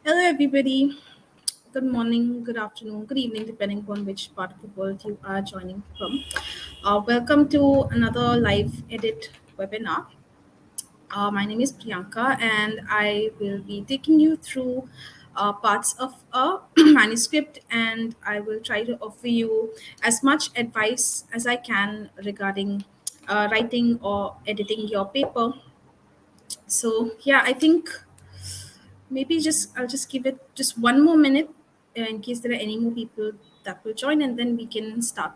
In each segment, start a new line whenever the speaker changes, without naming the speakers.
Hello, everybody. Good morning, good afternoon, good evening, depending upon which part of the world you are joining from. Welcome to another live edit webinar. My name is Priyanka, and I will be taking you through parts of a manuscript, and I will try to offer you as much advice as I can regarding writing or editing your paper. So, yeah, I think maybe just I'll just give it just one more minute in case there are any more people that will join, and then we can start.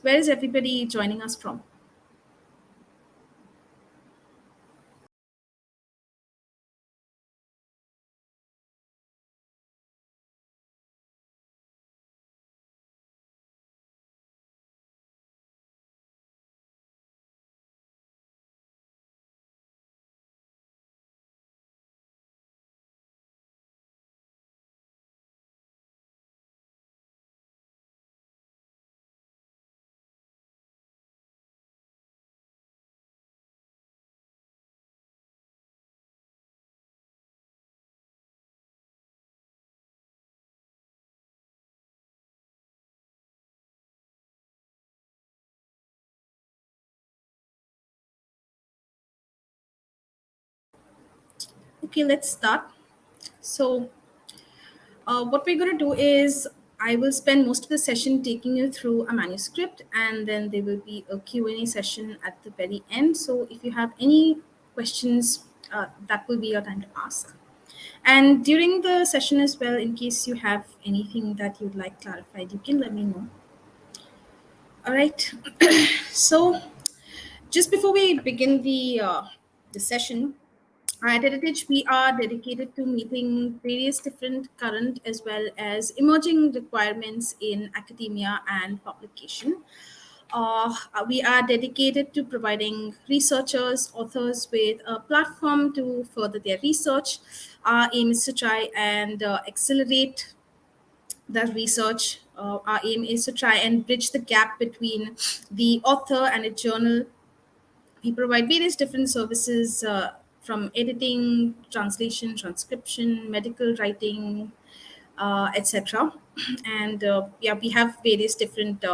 Where is everybody joining us from? Okay, let's start. So, what we're going to do is I will spend most of the session taking you through a manuscript, and then there will be a Q&A session at the very end. So, if you have any questions, that will be your time to ask. And during the session as well, in case you have anything that you'd like clarified, you can let me know. All right. So, just before we begin the session, at Editage, we are dedicated to meeting various different current as well as emerging requirements in academia and publication. We are dedicated to providing researchers, authors with a platform to further their research. Our aim is to try and accelerate that research. Our aim is to try and bridge the gap between the author and a journal. We provide various different services from editing, translation, transcription, medical writing, etc. And yeah, we have various different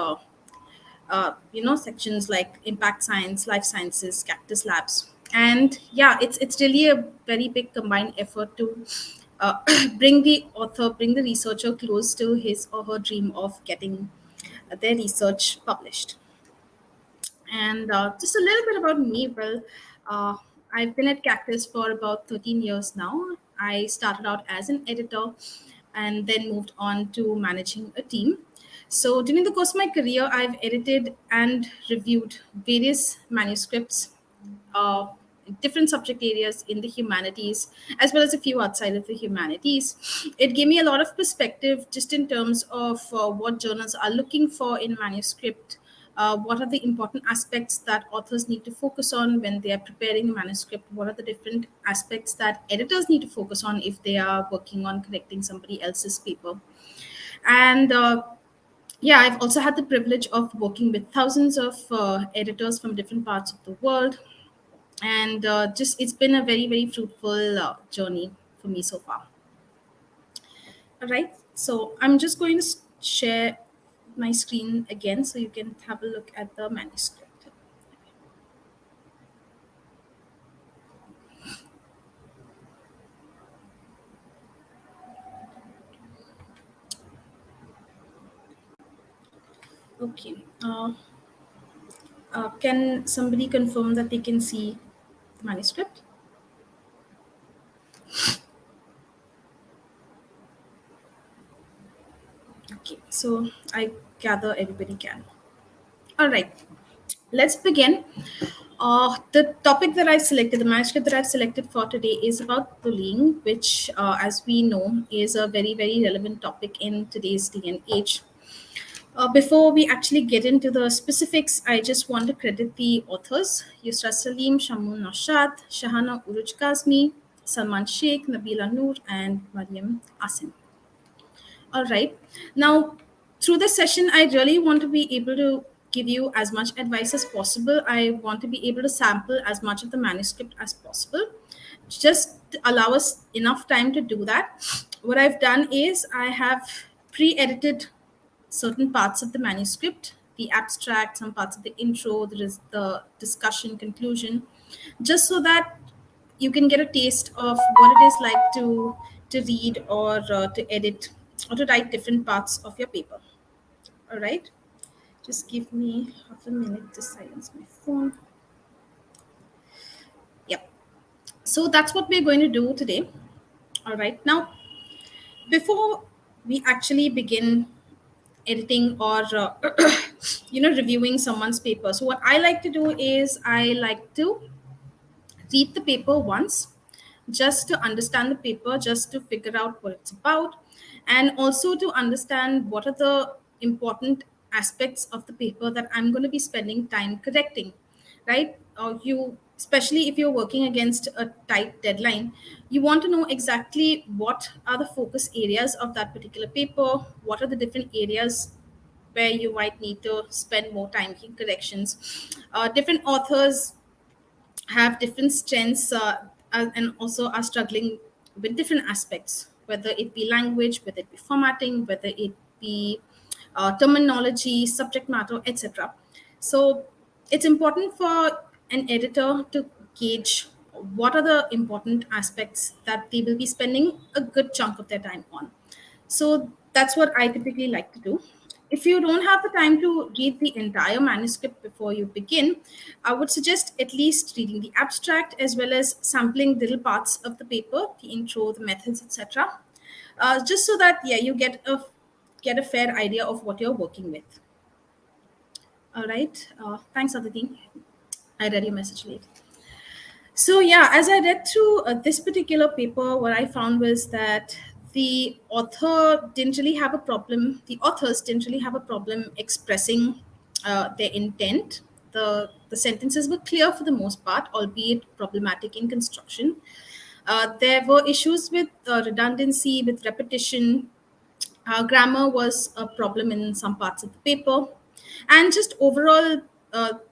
sections like impact science, life sciences, cactus labs, and yeah, it's really a very big combined effort to bring the researcher close to his or her dream of getting their research published. And just a little bit about me. Well, I've been at Cactus for about 13 years now. I started out as an editor and then moved on to managing a team. So during the course of my career, I've edited and reviewed various manuscripts, uh, different subject areas in the humanities, as well as a few outside of the humanities. It gave me a lot of perspective just in terms of what journals are looking for in manuscript, what are the important aspects that authors need to focus on when they are preparing a manuscript, what are the different aspects that editors need to focus on if they are working on correcting somebody else's paper. And yeah, I've also had the privilege of working with thousands of editors from different parts of the world, and just it's been a very very fruitful journey for me so far. All right, so I'm just going to share my screen again so you can have a look at the manuscript. Okay, can somebody confirm that they can see the manuscript? Okay, so I gather everybody can. All right, let's begin. The topic that I've selected, the manuscript that I've selected for today, is about bullying, which, as we know, is a very, very relevant topic in today's day and age. Before we actually get into the specifics, I just want to credit the authors: Yusra Salim, Shamun Nashad, Shahana Uruj Kazmi, Salman Sheikh, Nabila Noor, and Mariam Asim. All right. Now, through this session, I really want to be able to give you as much advice as possible. I want to be able to sample as much of the manuscript as possible. Just allow us enough time to do that. What I've done is I have pre edited certain parts of the manuscript, the abstract, some parts of the intro, the discussion, conclusion, just so that you can get a taste of what it is like to read or to edit or to write different parts of your paper. All right, just give me half a minute to silence my phone. Yep. So that's what we're going to do today. All right, now before we actually begin editing or reviewing someone's paper, so what I like to do is I like to read the paper once just to understand the paper, just to figure out what it's about, and also to understand what are the important aspects of the paper that I'm going to be spending time correcting, right? You, especially if you're working against a tight deadline, you want to know exactly what are the focus areas of that particular paper, what are the different areas where you might need to spend more time making corrections. Different authors have different strengths and also are struggling with different aspects, whether it be language, whether it be formatting, whether it be terminology, subject matter, etc. So it's important for an editor to gauge what are the important aspects that they will be spending a good chunk of their time on. So that's what I typically like to do. If you don't have the time to read the entire manuscript before you begin, I would suggest at least reading the abstract as well as sampling little parts of the paper, the intro, the methods, etc. Just so that you get a fair idea of what you're working with. All right. Thanks, Aditi. I read your message late. So yeah, as I read through this particular paper, what I found was that the authors didn't really have a problem expressing their intent. The sentences were clear for the most part, albeit problematic in construction. There were issues with redundancy, with repetition. Grammar was a problem in some parts of the paper, and just overall,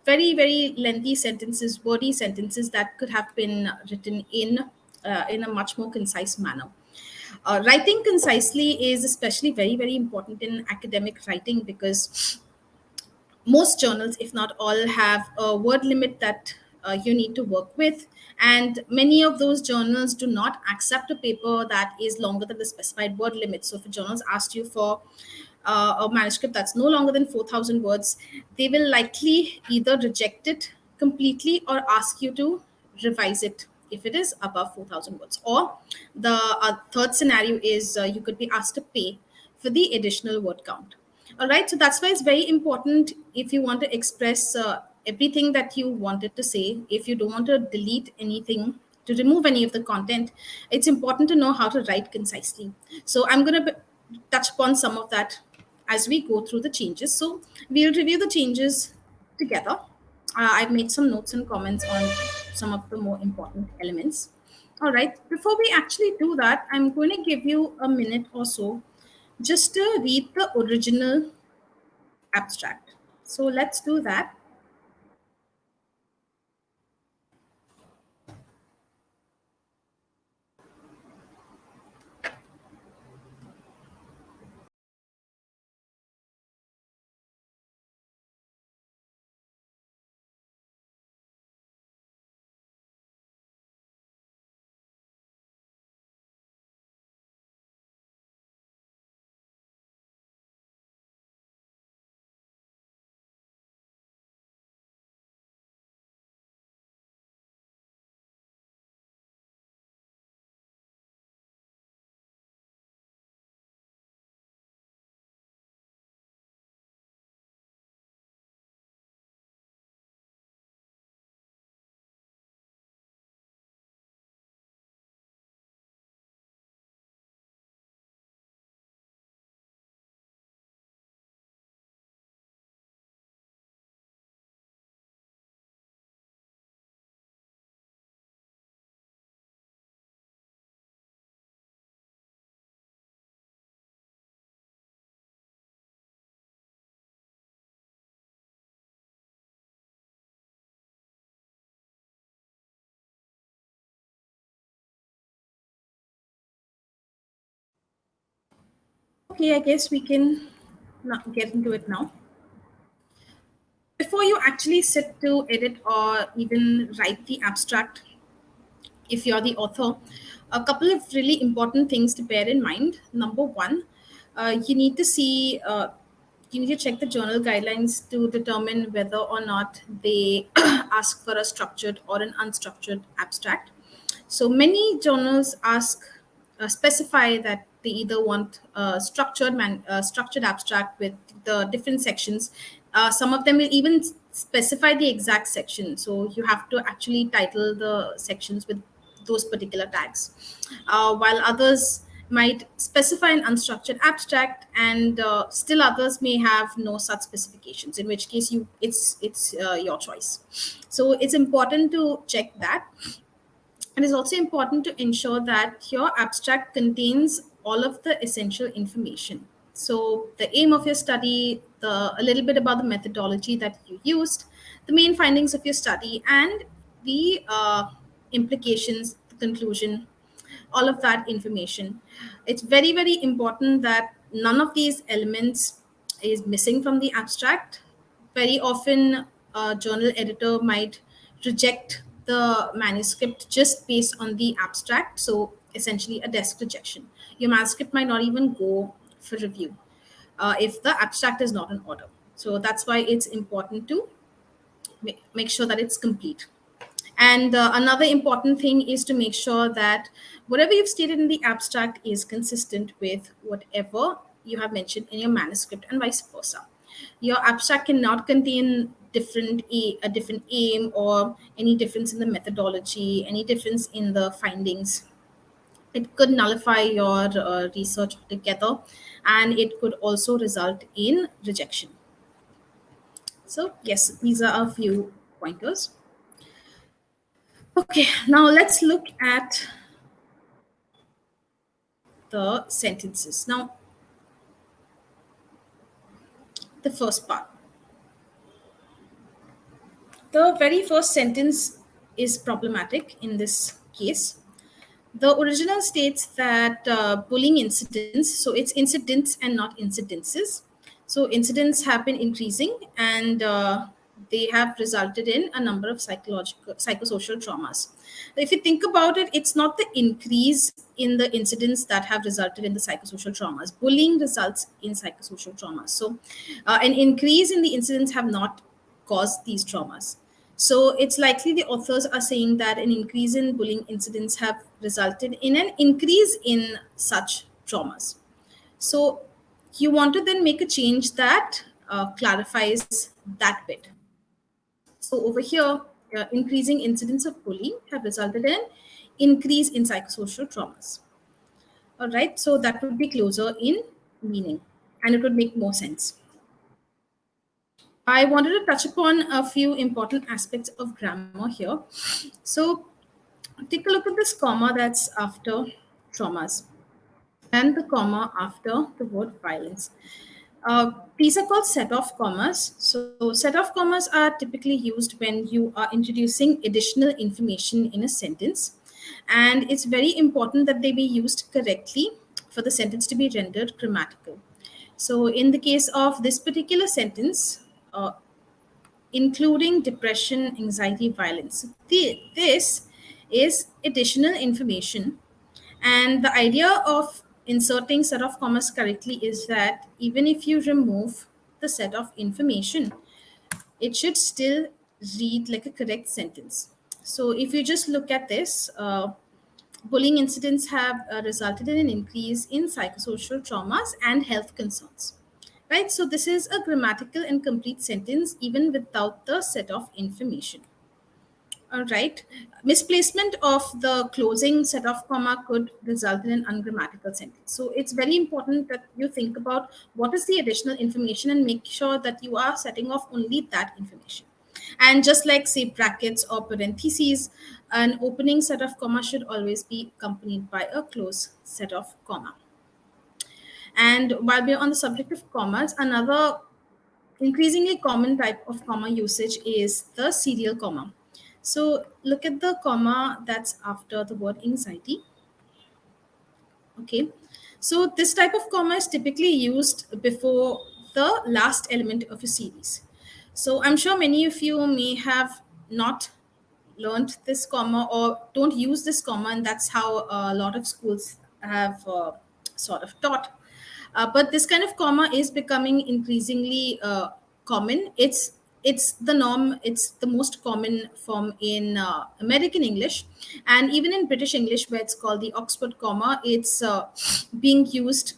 very very lengthy sentences, wordy sentences that could have been written in a much more concise manner. Writing concisely is especially very very important in academic writing because most journals, if not all, have a word limit that you need to work with. And many of those journals do not accept a paper that is longer than the specified word limit. So if a journal's asked you for a manuscript that's no longer than 4,000 words, they will likely either reject it completely or ask you to revise it if it is above 4,000 words. Or the third scenario is you could be asked to pay for the additional word count. All right, so that's why it's very important if you want to express everything that you wanted to say, if you don't want to delete anything, to remove any of the content, it's important to know how to write concisely. So I'm going to touch upon some of that as we go through the changes. So we'll review the changes together. I've made some notes and comments on some of the more important elements. All right, before we actually do that, I'm going to give you a minute or so just to read the original abstract. So let's do that. Okay, I guess we can get into it now. Before you actually sit to edit or even write the abstract, if you're the author, a couple of really important things to bear in mind. Number one, you need to see, you need to check the journal guidelines to determine whether or not they ask for a structured or an unstructured abstract. So many journals specify that they either want a structured abstract with the different sections. Some of them will even specify the exact section, so you have to actually title the sections with those particular tags. While others might specify an unstructured abstract, and still others may have no such specifications. In which case, it's your choice. So it's important to check that. It is also important to ensure that your abstract contains all of the essential information. So, the aim of your study, a little bit about the methodology that you used, the main findings of your study, and the implications, the conclusion, all of that information. It's very, very important that none of these elements is missing from the abstract. Very often, a journal editor might reject the manuscript just based on the abstract. So, essentially, a desk rejection. Your manuscript might not even go for review if the abstract is not in order. So, that's why it's important to make sure that it's complete. And another important thing is to make sure that whatever you've stated in the abstract is consistent with whatever you have mentioned in your manuscript, and vice versa. Your abstract cannot contain a different aim, or any difference in the methodology, any difference in the findings. It could nullify your research altogether, and it could also result in rejection. So yes, these are a few pointers. Okay, now let's look at the sentences. Now, the first part. The very first sentence is problematic in this case. The original states that bullying incidents, so it's incidents and not incidences. So incidents have been increasing, and they have resulted in a number of psychosocial traumas. If you think about it, it's not the increase in the incidents that have resulted in the psychosocial traumas. Bullying results in psychosocial traumas. So an increase in the incidents have not caused these traumas. So it's likely the authors are saying that an increase in bullying incidents have resulted in an increase in such traumas. So you want to then make a change that clarifies that bit. So over here, increasing incidents of bullying have resulted in increase in psychosocial traumas. All right, so that would be closer in meaning, and it would make more sense. I wanted to touch upon a few important aspects of grammar here. So take a look at this comma that's after traumas, and the comma after the word violence. These are called set-off commas. So set-off commas are typically used when you are introducing additional information in a sentence. And it's very important that they be used correctly for the sentence to be rendered grammatical. So in the case of this particular sentence, including depression, anxiety, violence. This is additional information. And the idea of inserting set of commas correctly is that even if you remove the set of information, it should still read like a correct sentence. So if you just look at this, bullying incidents have resulted in an increase in psychosocial traumas and health concerns. Right? So this is a grammatical and complete sentence even without the set of information. All right. Misplacement of the closing set of comma could result in an ungrammatical sentence. So it's very important that you think about what is the additional information and make sure that you are setting off only that information. And just like, say, brackets or parentheses, an opening set of comma should always be accompanied by a close set of comma. And while we're on the subject of commas, another increasingly common type of comma usage is the serial comma. So look at the comma that's after the word anxiety. Okay. So this type of comma is typically used before the last element of a series. So I'm sure many of you may have not learned this comma or don't use this comma, and that's how a lot of schools have sort of taught. But this kind of comma is becoming increasingly common. It's the norm. It's the most common form in American English, and even in British English, where it's called the Oxford comma, it's being used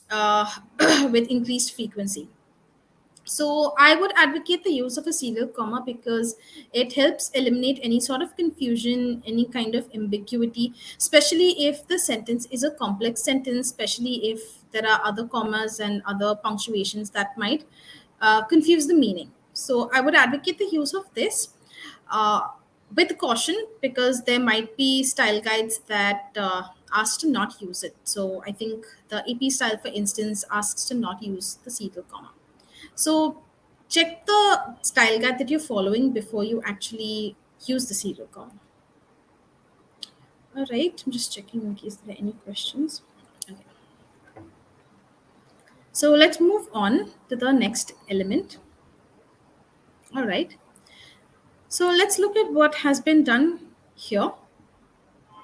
uh, with increased frequency. So I would advocate the use of a serial comma because it helps eliminate any sort of confusion, any kind of ambiguity, especially if the sentence is a complex sentence, especially if there are other commas and other punctuations that might confuse the meaning. So I would advocate the use of this uh, with caution, because there might be style guides that ask to not use it. So I think the AP style, for instance, asks to not use the serial comma. So check the style guide that you're following before you actually use the serial comma. All right, I'm just checking in case there are any questions. Okay. So let's move on to the next element. All right. So let's look at what has been done here.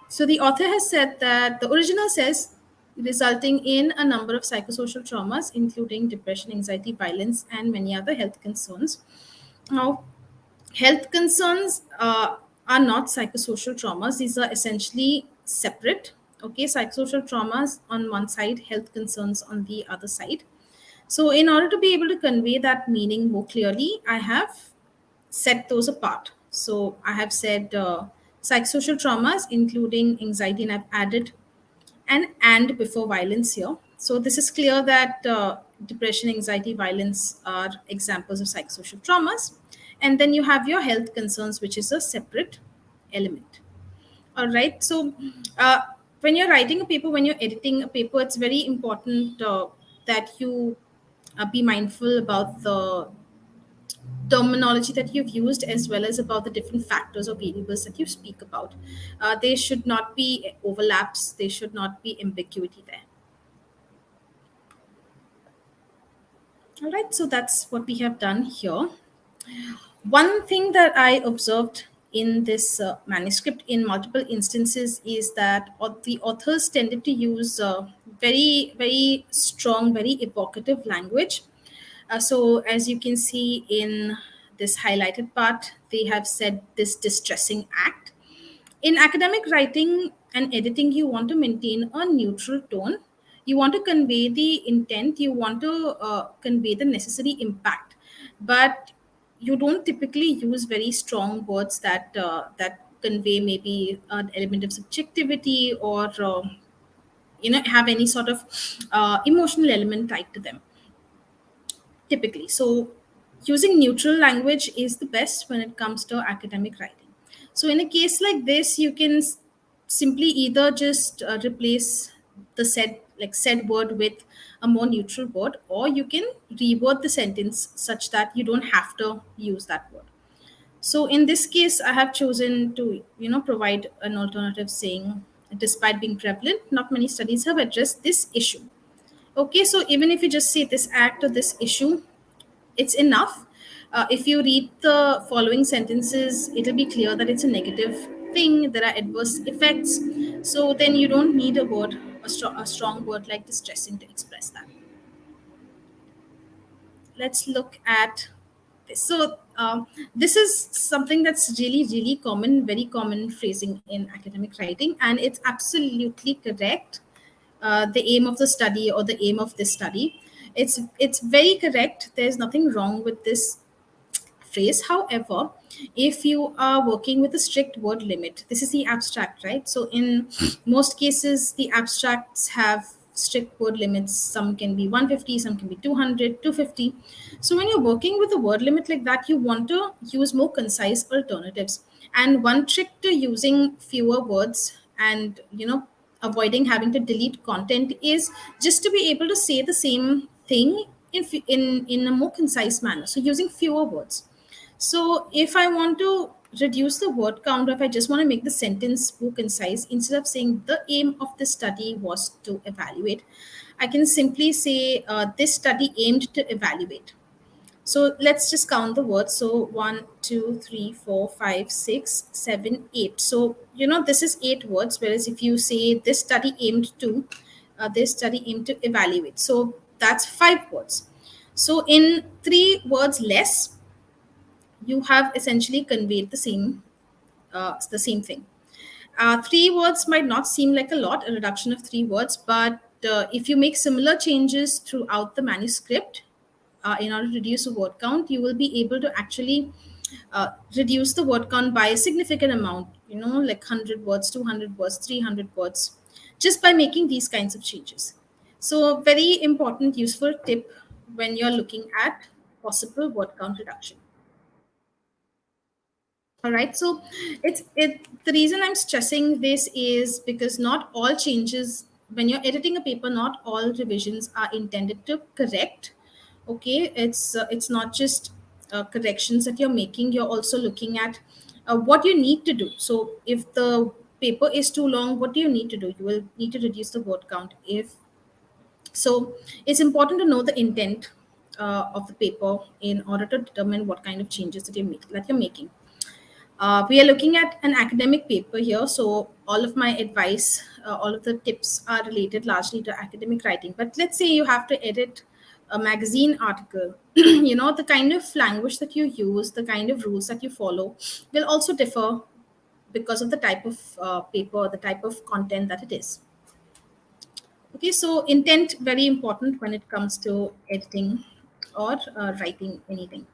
So the author has said that the original says resulting in a number of psychosocial traumas, including depression, anxiety, violence, and many other health concerns. Now, health concerns are not psychosocial traumas. These are essentially separate. Okay, psychosocial traumas on one side, health concerns on the other side. So, in order to be able to convey that meaning more clearly, I have set those apart. So, I have said psychosocial traumas, including anxiety, and I've added an and before violence here. So this is clear that depression, anxiety, violence are examples of psychosocial traumas. And then you have your health concerns, which is a separate element. All right. So when you're writing a paper, when you're editing a paper, it's very important that you be mindful about the terminology that you've used, as well as about the different factors or variables that you speak about. There should not be overlaps, there should not be ambiguity there. All right, so that's what we have done here. One thing that I observed in this manuscript in multiple instances is that the authors tended to use very, very strong, very evocative language. So, as you can see in this highlighted part, they have said this distressing act. In academic writing and editing, you want to maintain a neutral tone. You want to convey the intent, you want to convey the necessary impact, but you don't typically use very strong words that convey maybe an element of subjectivity or have any sort of emotional element tied to them typically. So, using neutral language is the best when it comes to academic writing. So, in a case like this, you can simply either just replace the said word with a more neutral word, or you can reword the sentence such that you don't have to use that word. So in this case, I have chosen to provide an alternative saying, despite being prevalent, not many studies have addressed this issue. Okay, so even if you just say this act or this issue, it's enough. If you read the following sentences, it'll be clear that it's a negative thing. There are adverse effects. So then you don't need a word, a strong word like distressing to express that. Let's look at this. So this is something that's really, really common, very common phrasing in academic writing, and it's absolutely correct. The aim of the study or the aim of this study, it's very correct. There's nothing wrong with this phrase. However, if you are working with a strict word limit, this is the abstract, right? So in most cases, the abstracts have strict word limits. Some can be 150, some can be 200, 250. So when you're working with a word limit like that, you want to use more concise alternatives. And one trick to using fewer words and avoiding having to delete content is just to be able to say the same thing in a more concise manner, so using fewer words. So if I want to reduce the word count, or if I just want to make the sentence more concise, instead of saying the aim of the study was to evaluate, I can simply say this study aimed to evaluate. So let's just count the words. So one, two, three, four, five, six, seven, eight. So this is eight words. Whereas if you say this study aimed to evaluate. So that's five words. So in three words less, you have essentially conveyed the same thing. Three words might not seem like a lot, a reduction of three words, but if you make similar changes throughout the manuscript, in order to reduce the word count, you will be able to actually reduce the word count by a significant amount, like 100 words, 200 words, 300 words, just by making these kinds of changes. So, very important, useful tip when you're looking at possible word count reduction. All right. So the reason I'm stressing this is because not all changes, when you're editing a paper, not all revisions are intended to correct. Okay, it's not just corrections that you're making. You're also looking at what you need to do. So if the paper is too long, what do you need to do? You will need to reduce the word count. If so, it's important to know the intent of the paper in order to determine what kind of changes that you're making. We are looking at an academic paper here, so all of my advice, all of the tips are related largely to academic writing. But let's say you have to edit a magazine article, the kind of language that you use, the kind of rules that you follow will also differ because of the type of paper, the type of content that it is. Okay, so intent very important when it comes to editing or writing anything.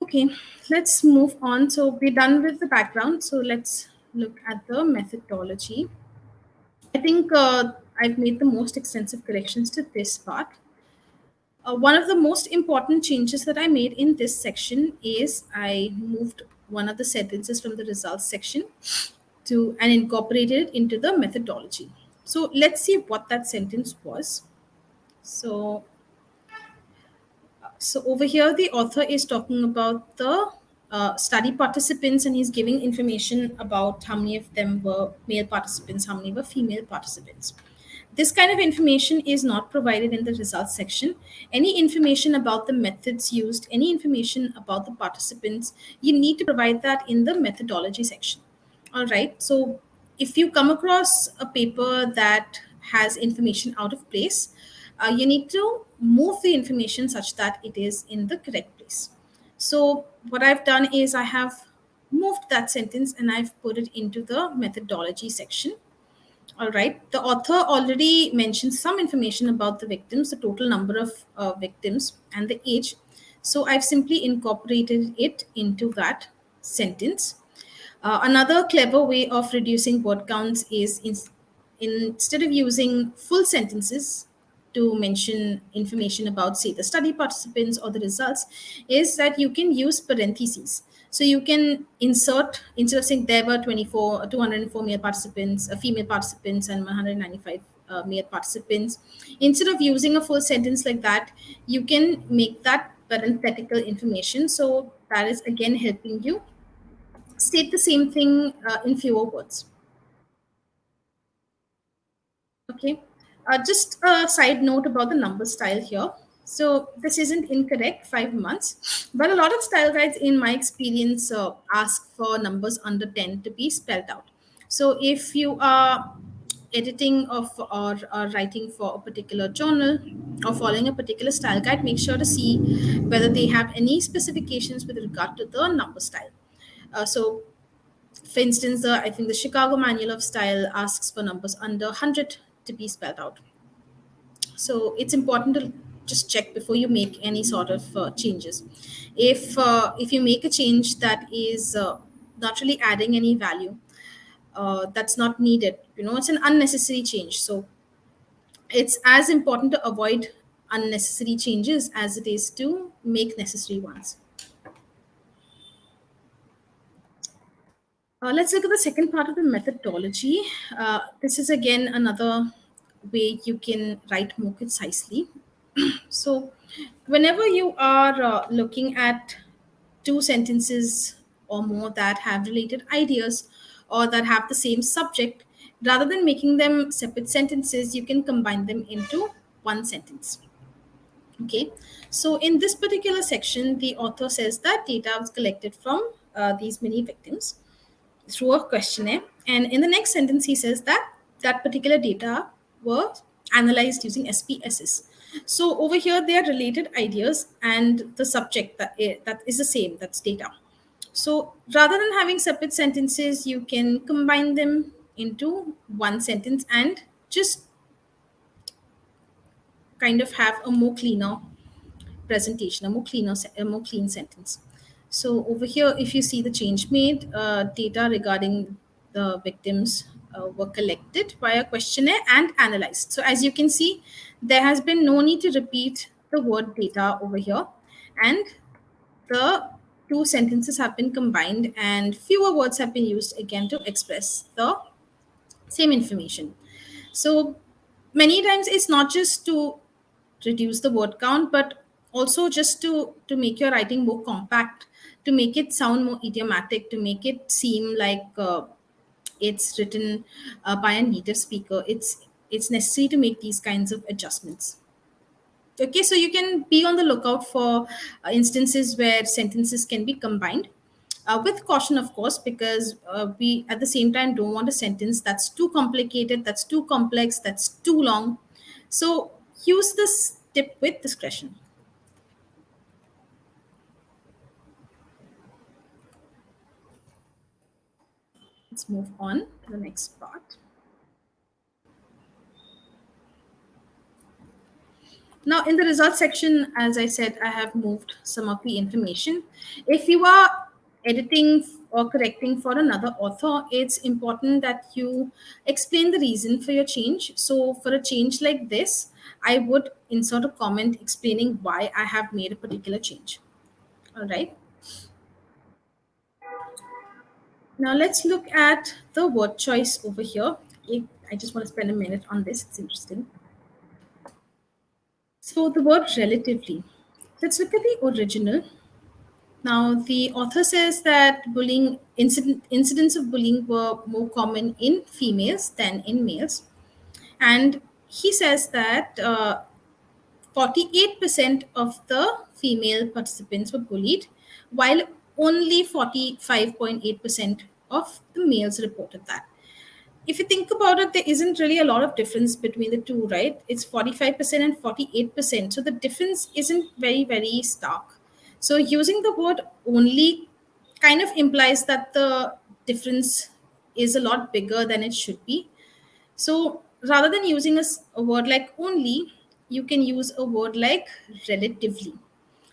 Okay, let's move on. So we're done with the background. So let's look at the methodology. I think I've made the most extensive corrections to this part. One of the most important changes that I made in this section is I moved one of the sentences from the results section to and incorporated it into the methodology. So let's see what that sentence was. So So over here, the author is talking about the study participants, and he's giving information about how many of them were male participants, how many were female participants. This kind of information is not provided in the results section. Any information about the methods used, any information about the participants, you need to provide that in the methodology section. All right. So if you come across a paper that has information out of place, you need to move the information such that it is in the correct place. So what I've done is I have moved that sentence and I've put it into the methodology section. All right. The author already mentioned some information about the victims, the total number of victims, and the age. So I've simply incorporated it into that sentence. Another clever way of reducing word counts is instead of using full sentences to mention information about, say, the study participants or the results, is that you can use parentheses. So you can insert, instead of saying there were 204 male participants, female participants, and 195 male participants, instead of using a full sentence like that, you can make that parenthetical information. So that is again helping you state the same thing in fewer words. Okay. Just a side note about the number style here. So this isn't incorrect, 5 months, but a lot of style guides, in my experience, ask for numbers under 10 to be spelled out. So if you are editing or writing for a particular journal or following a particular style guide, make sure to see whether they have any specifications with regard to the number style. So for instance, I think the Chicago Manual of Style asks for numbers under 100 to be spelled out. So it's important to just check before you make any sort of changes. If you make a change that is not really adding any value, that's not needed. It's an unnecessary change. So it's as important to avoid unnecessary changes as it is to make necessary ones. Let's look at the second part of the methodology. This is again another way you can write more concisely. So, whenever you are looking at two sentences or more that have related ideas or that have the same subject, rather than making them separate sentences, you can combine them into one sentence. Okay, so in this particular section, the author says that data was collected from these many victims through a questionnaire. And in the next sentence, he says that that particular data were analyzed using SPSS. So over here, they are related ideas, and the subject that is the same, that's data. So rather than having separate sentences, you can combine them into one sentence and just kind of have a more cleaner presentation, a more clean sentence. So over here, if you see the change made, data regarding the victims were collected via questionnaire and analyzed. So as you can see, there has been no need to repeat the word data over here, and the two sentences have been combined, and fewer words have been used again to express the same information. So many times it's not just to reduce the word count, but also just to make your writing more compact, to make it sound more idiomatic, to make it seem like it's written by a native speaker. It's necessary to make these kinds of adjustments. Okay, so you can be on the lookout for instances where sentences can be combined with caution, of course, because we at the same time don't want a sentence that's too complicated, that's too complex, that's too long. So use this tip with discretion. Let's move on to the next part. Now, in the results section, as I said, I have moved some of the information. If you are editing or correcting for another author, it's important that you explain the reason for your change. So, for a change like this, I would insert a comment explaining why I have made a particular change. All right. Now, let's look at the word choice over here. I just want to spend a minute on this, it's interesting. So, the word relatively. Let's look at the original. Now, the author says that incidents of bullying were more common in females than in males, and he says that 48% of the female participants were bullied, while only 45.8% of the males reported that. If you think about it, there isn't really a lot of difference between the two, right? It's 45% and 48%. So the difference isn't very, very stark. So using the word only kind of implies that the difference is a lot bigger than it should be. So rather than using a word like only, you can use a word like relatively.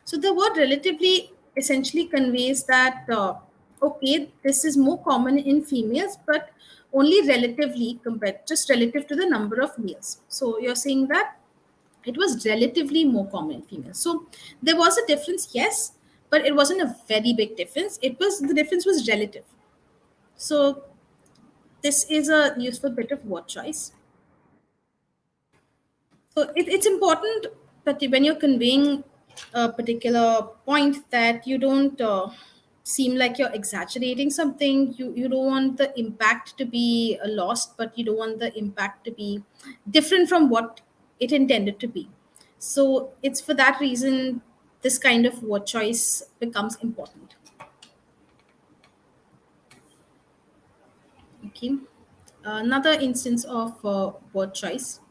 So the word relatively essentially conveys that, okay, this is more common in females, but only relatively compared, just relative to the number of males. So you're saying that it was relatively more common in females. So there was a difference, yes, but it wasn't a very big difference. The difference was relative. So this is a useful bit of word choice. So it's important that when you're conveying a particular point, that you don't seem like you're exaggerating something. You don't want the impact to be lost, but you don't want the impact to be different from what it intended to be. So it's for that reason this kind of word choice becomes important. Okay. Another instance of word choice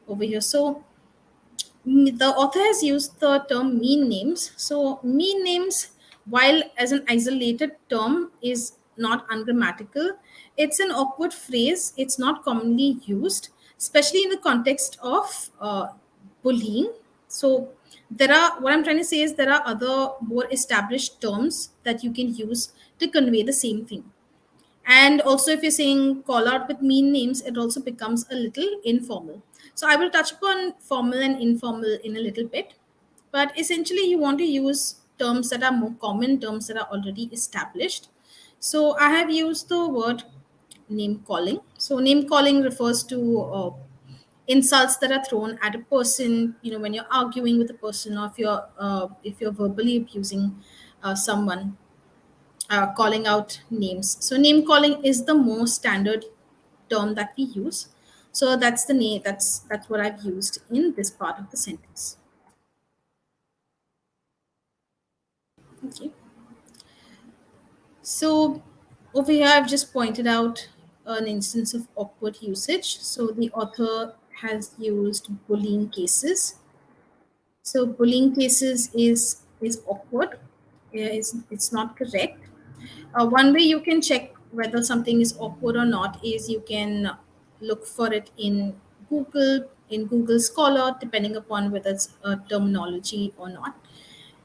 over here. So the author has used the term mean names. So, mean names, while as an isolated term, is not ungrammatical, it's an awkward phrase. It's not commonly used, especially in the context of bullying. So, what I'm trying to say is there are other more established terms that you can use to convey the same thing. And also, if you're saying call out with mean names, it also becomes a little informal. So, I will touch upon formal and informal in a little bit. But essentially, you want to use terms that are more common, terms that are already established. So, I have used the word name calling. So, name calling refers to insults that are thrown at a person, when you're arguing with a person, or if you're verbally abusing someone, calling out names. So name calling is the most standard term that we use. So that's the name. That's what I've used in this part of the sentence. Okay. So over here, I've just pointed out an instance of awkward usage. So the author has used bullying cases. So bullying cases is awkward. Yeah, it's not correct. One way you can check whether something is awkward or not is you can look for it in Google Scholar, depending upon whether it's a terminology or not.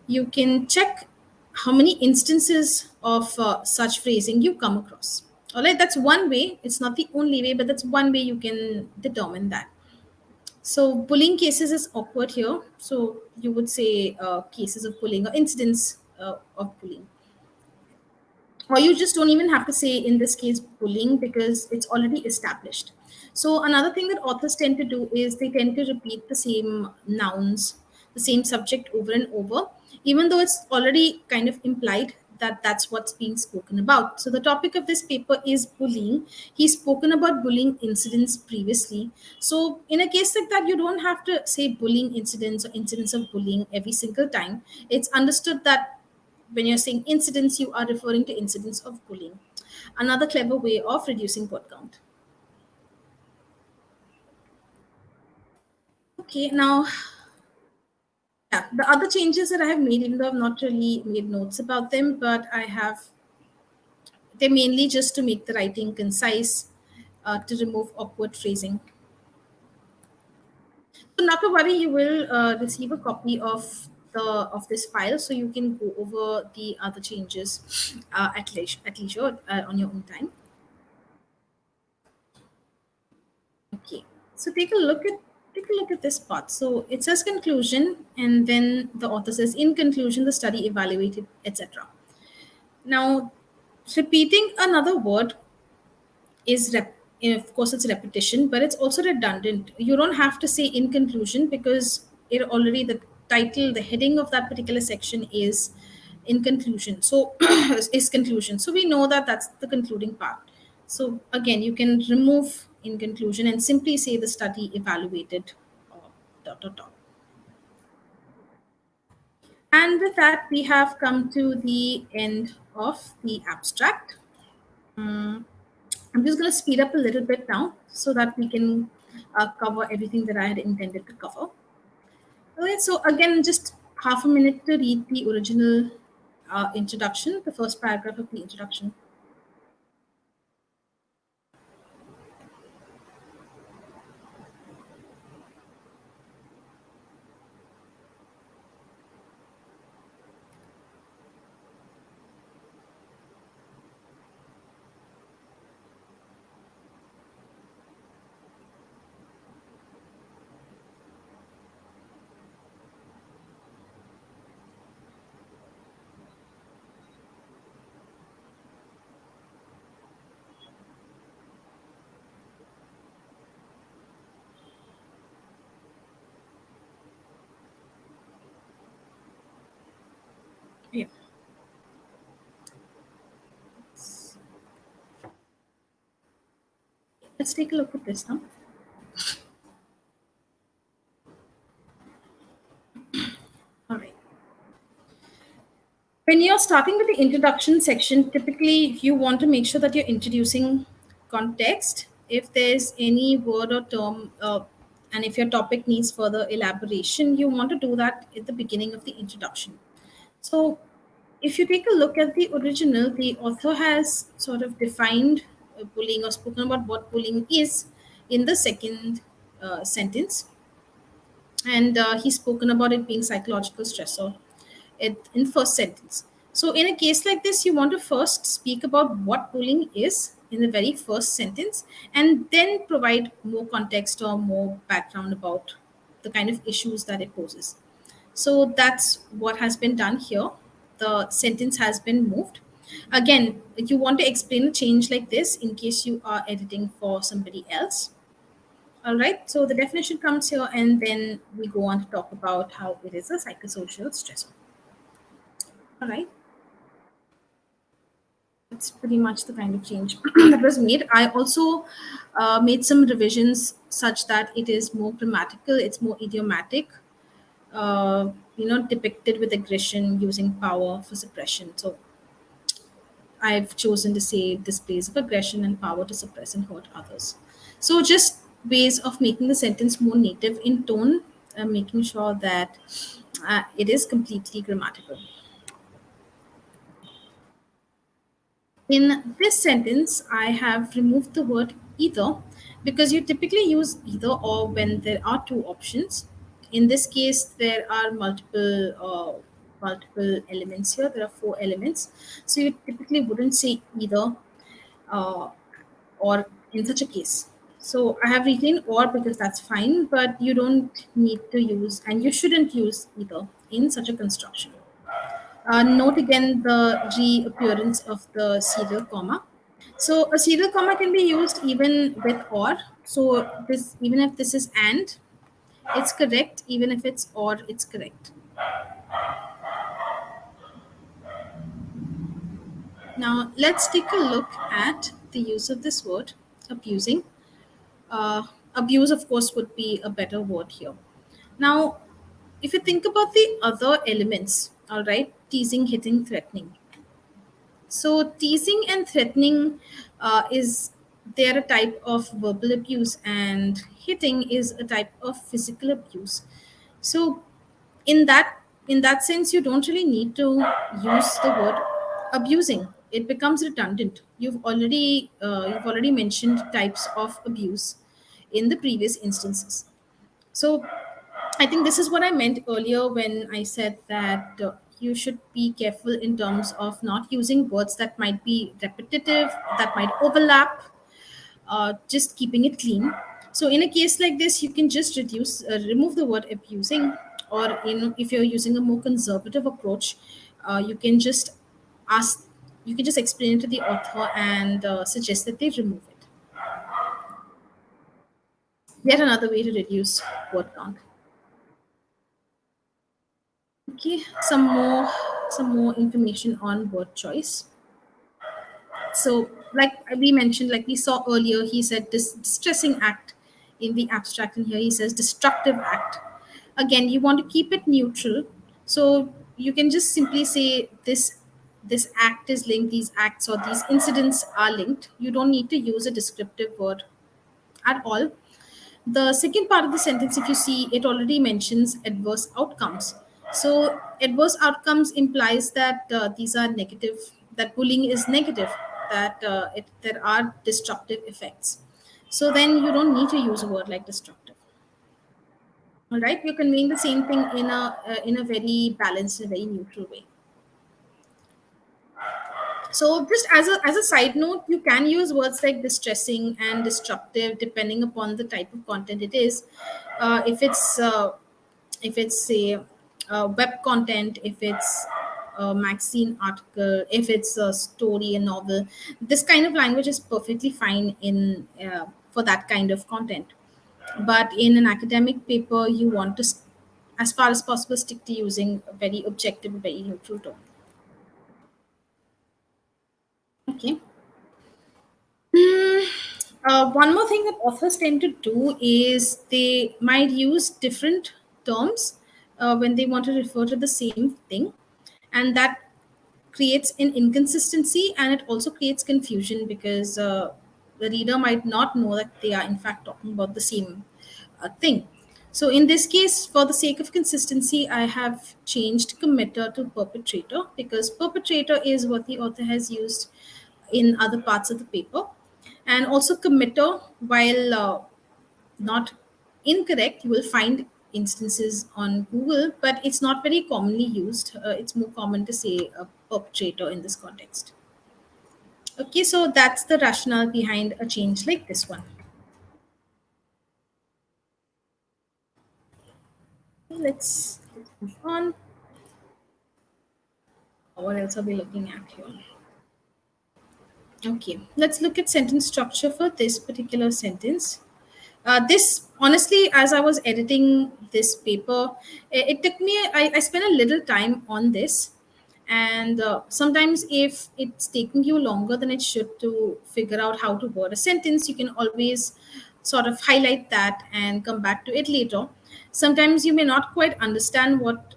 You can check how many instances of such phrasing you come across. All right, that's one way. It's not the only way, but that's one way you can determine that. So bullying cases is awkward here. So you would say cases of bullying or incidents of bullying, or you just don't even have to say in this case bullying because it's already established. So another thing that authors tend to do is they tend to repeat the same nouns, the same subject over and over, even though it's already kind of implied that that's what's being spoken about. So the topic of this paper is bullying. He's spoken about bullying incidents previously. So in a case like that, you don't have to say bullying incidents or incidents of bullying every single time. It's understood that when you're saying incidents, you are referring to incidents of bullying. Another clever way of reducing word count. Okay, now, yeah, the other changes that I have made, even though I've not really made notes about them, but they're mainly just to make the writing concise, to remove awkward phrasing. So not to worry, you will receive a copy of this file, so you can go over the other changes at leisure on your own time. Okay, so take a look at this part. So it says conclusion, and then the author says, in conclusion, the study evaluated, etc. Now, repeating another word is of course it's repetition, but it's also redundant. You don't have to say in conclusion because it already the title, the heading of that particular section is in conclusion. So is conclusion. So we know that that's the concluding part. So again, you can remove in conclusion and simply say the study evaluated dot dot dot. And with that, we have come to the end of the abstract. I'm just going to speed up a little bit now so that we can cover everything that I had intended to cover. Okay, so again, just half a minute to read the original introduction, the first paragraph of the introduction. Yeah. Let's take a look at this now. All right. When you're starting with the introduction section, typically you want to make sure that you're introducing context. If there's any word or term, and if your topic needs further elaboration, you want to do that at the beginning of the introduction. So, if you take a look at the original, the author has sort of defined bullying or spoken about what bullying is in the second sentence, and he's spoken about it being psychological stressor in first sentence. So in a case like this, you want to first speak about what bullying is in the very first sentence, and then provide more context or more background about the kind of issues that it poses. So that's what has been done here. The sentence has been moved. Again, you want to explain a change like this in case you are editing for somebody else. All right, so the definition comes here, and then we go on to talk about how it is a psychosocial stressor. All right, that's pretty much the kind of change that was made. I also made some revisions such that it is more grammatical, it's more idiomatic, depicted with aggression using power for suppression. So I've chosen to say displays of aggression and power to suppress and hurt others. So just ways of making the sentence more native in tone, making sure that it is completely grammatical. In this sentence, I have removed the word either because you typically use either or when there are two options. In this case, there are multiple elements here. There are four elements, so you typically wouldn't say either uh, or in such a case. So I have written or because that's fine, but you don't need to use and you shouldn't use either in such a construction. Note again the reappearance of the serial comma. So a serial comma can be used even with or. So this even if this is and, it's correct. Even if it's or, it's correct. Now let's take a look at the use of this word abusing. Uh, Abuse, of course, would be a better word here. Now, if you think about the other elements, all right, teasing, hitting, threatening. So teasing and threatening is they're a type of verbal abuse, and hitting is a type of physical abuse. So in that sense, you don't really need to use the word abusing. It becomes redundant. You've already mentioned types of abuse in the previous instances. So I think this is what I meant earlier when I said that you should be careful in terms of not using words that might be repetitive, that might overlap, just keeping it clean. So in a case like this, you can just remove the word abusing, or if you're using a more conservative approach, you can just ask, you can just explain it to the author and suggest that they remove it. Yet another way to reduce word count. Okay, some more information on word choice. So, like we mentioned, like we saw earlier, he said this distressing act in the abstract, and here he says destructive act. Again, you want to keep it neutral, so you can just simply say this act is linked, these acts or these incidents are linked. You don't need to use a descriptive word at all. The second part of the sentence, if you see, it already mentions adverse outcomes. So, adverse outcomes implies that these are negative, that bullying is negative, that there are destructive effects. So, then you don't need to use a word like destructive. All right, you're conveying the same thing in a very balanced, very neutral way. So, just as a side note, you can use words like distressing and destructive depending upon the type of content it is. If it's say web content, if it's a magazine article, if it's a story, a novel, this kind of language is perfectly fine in for that kind of content. But in an academic paper, you want to, as far as possible, stick to using a very objective, very neutral tone. Okay. One more thing that authors tend to do is they might use different terms when they want to refer to the same thing, and that creates an inconsistency, and it also creates confusion because the reader might not know that they are in fact talking about the same thing. So in this case, for the sake of consistency, I have changed committer to perpetrator because perpetrator is what the author has used in other parts of the paper. And also committer, while not incorrect, you will find instances on Google, but it's not very commonly used. It's more common to say a perpetrator in this context. Okay, so that's the rationale behind a change like this one. Let's move on. What else are we looking at here? Okay, let's look at sentence structure for this particular sentence. This honestly, as I was editing this paper, it took me, I spent a little time on this. And sometimes if it's taking you longer than it should to figure out how to word a sentence, you can always sort of highlight that and come back to it later. Sometimes you may not quite understand what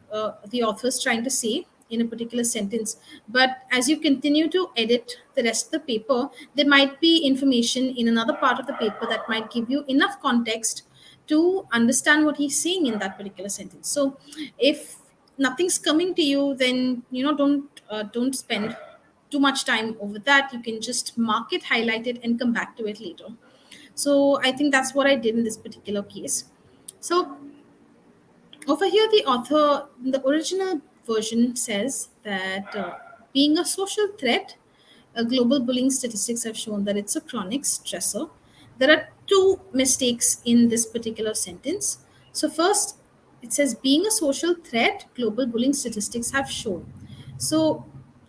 the author is trying to say in a particular sentence, but as you continue to edit the rest of the paper, there might be information in another part of the paper that might give you enough context to understand what he's saying in that particular sentence. So if nothing's coming to you, then don't spend too much time over that. You can just mark it, highlight it, and come back to it later. So I think that's what I did in this particular case. So over here, the author, the original version says that being a social threat, global bullying statistics have shown that it's a chronic stressor. There are two mistakes in this particular sentence. So, first, it says being a social threat, global bullying statistics have shown. So,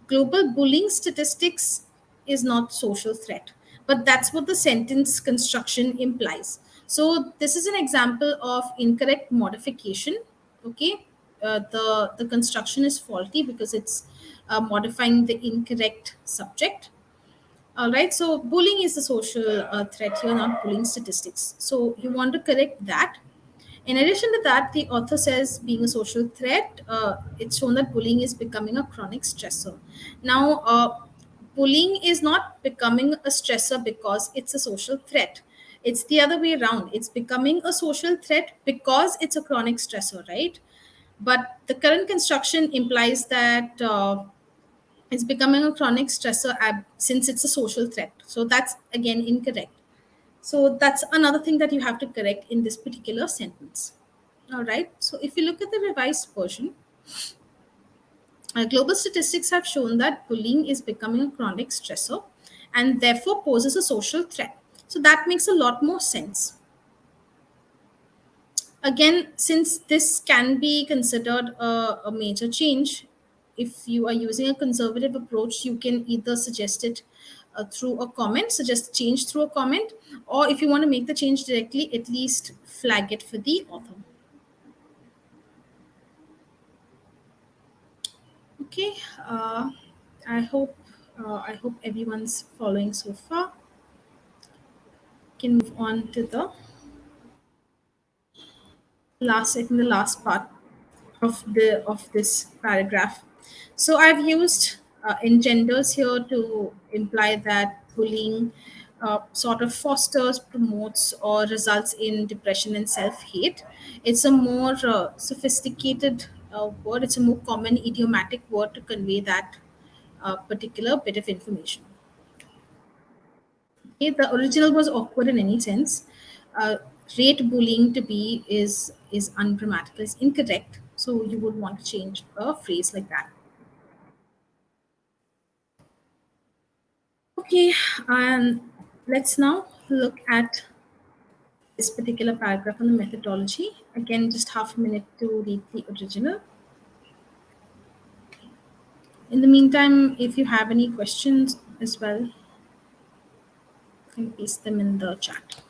global bullying statistics is not social threat, but that's what the sentence construction implies. So, this is an example of incorrect modification. Okay, the construction is faulty because it's modifying the incorrect subject. All right, so bullying is the social threat here, not bullying statistics. So you want to correct that. In addition to that, the author says being a social threat, it's shown that bullying is becoming a chronic stressor. Now, bullying is not becoming a stressor because it's a social threat. It's the other way around. It's becoming a social threat because it's a chronic stressor, right? But the current construction implies that it's becoming a chronic stressor since it's a social threat. So that's again incorrect. So that's another thing that you have to correct in this particular sentence. All right. So if you look at the revised version, global statistics have shown that bullying is becoming a chronic stressor and therefore poses a social threat. So that makes a lot more sense. Again, since this can be considered a major change, if you are using a conservative approach, you can either suggest it through a comment, suggest change through a comment, or if you want to make the change directly, at least flag it for the author. Okay, uh, I hope I hope everyone's following so far. Can move on to the last, I think the last part of this paragraph. So I've used engenders here to imply that bullying sort of fosters, promotes, or results in depression and self-hate. It's a more sophisticated word. It's a more common idiomatic word to convey that particular bit of information. Okay, the original was awkward in any sense. Uh, Rate bullying to be is ungrammatical, is incorrect. So you would want to change a phrase like that. Okay, and let's now look at this particular paragraph on the methodology. Again, just half a minute to read the original. In the meantime, if you have any questions as well, you can paste them in the chat.